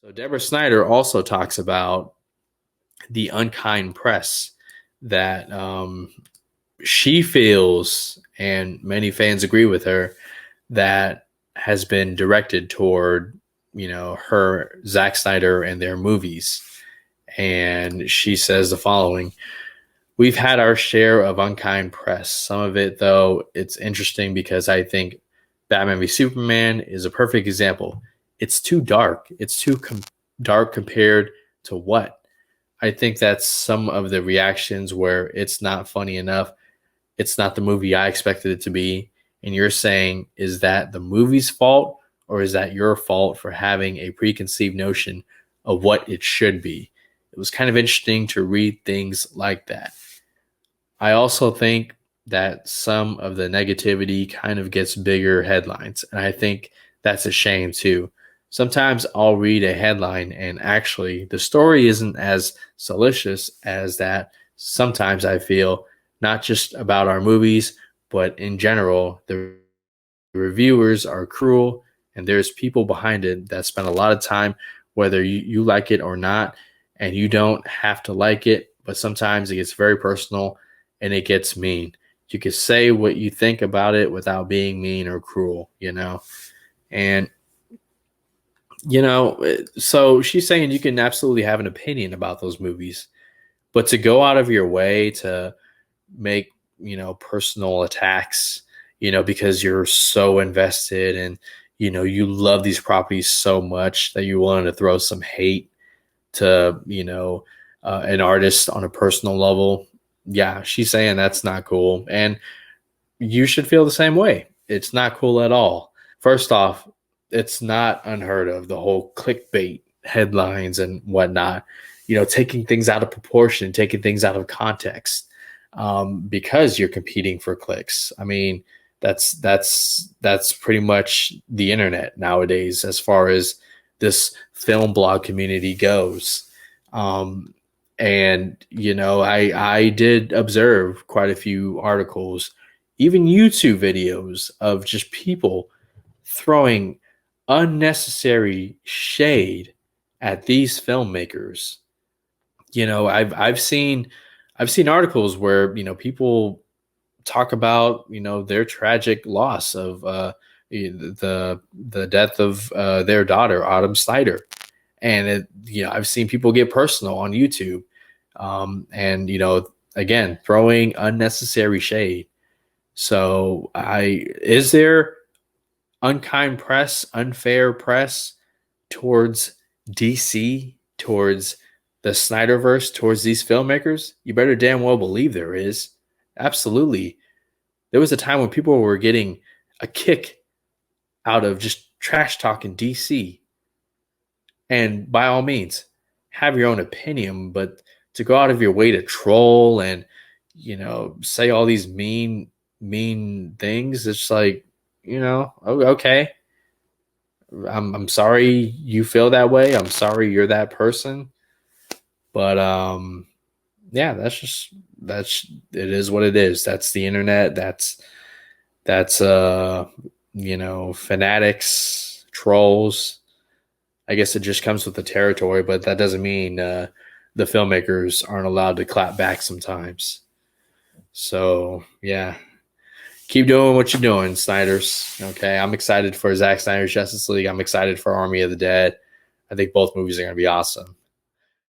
So Deborah Snyder also talks about the unkind press that she feels, and many fans agree with her, that has been directed toward, her Zack Snyder and their movies. And she says the following: we've had our share of unkind press. Some of it, though, it's interesting because I think Batman v Superman is a perfect example. It's too dark. It's too dark compared to what? I think that's some of the reactions where it's not funny enough. It's not the movie I expected it to be. And you're saying, is that the movie's fault, or is that your fault for having a preconceived notion of what it should be? It was kind of interesting to read things like that. I also think that some of the negativity kind of gets bigger headlines. And I think that's a shame too. Sometimes I'll read a headline and actually the story isn't as salacious as that. Sometimes I feel, not just about our movies, but in general, the reviewers are cruel and there's people behind it that spend a lot of time, whether you like it or not, and you don't have to like it, but sometimes it gets very personal and it gets mean. You can say what you think about it without being mean or cruel. And, so she's saying you can absolutely have an opinion about those movies, but to go out of your way to make, personal attacks, because you're so invested and, you love these properties so much that you wanted to throw some hate to, an artist on a personal level. Yeah, she's saying that's not cool. And you should feel the same way. It's not cool at all. First off, it's not unheard of, the whole clickbait headlines and whatnot, taking things out of proportion, taking things out of context, because you're competing for clicks. I mean, that's pretty much the internet nowadays as far as this film blog community goes. And I did observe quite a few articles, even YouTube videos of just people throwing unnecessary shade at these filmmakers. I've seen articles where people talk about their tragic loss of the death of their daughter Autumn Snyder, and I've seen people get personal on YouTube, and again, throwing unnecessary shade. So is there unkind press, unfair press towards DC, towards the Snyderverse, towards these filmmakers? You better damn well believe there is. Absolutely. There was a time when people were getting a kick out of just trash talking DC. And by all means, have your own opinion, but to go out of your way to troll and say all these mean things, it's like, okay. I'm sorry you feel that way. I'm sorry you're that person. But yeah, that's it is what it is. That's the internet. That's fanatics, trolls. I guess it just comes with the territory, but that doesn't mean the filmmakers aren't allowed to clap back sometimes. So yeah, keep doing what you're doing, Snyder's. Okay, I'm excited for Zack Snyder's Justice League. I'm excited for Army of the Dead. I think both movies are going to be awesome.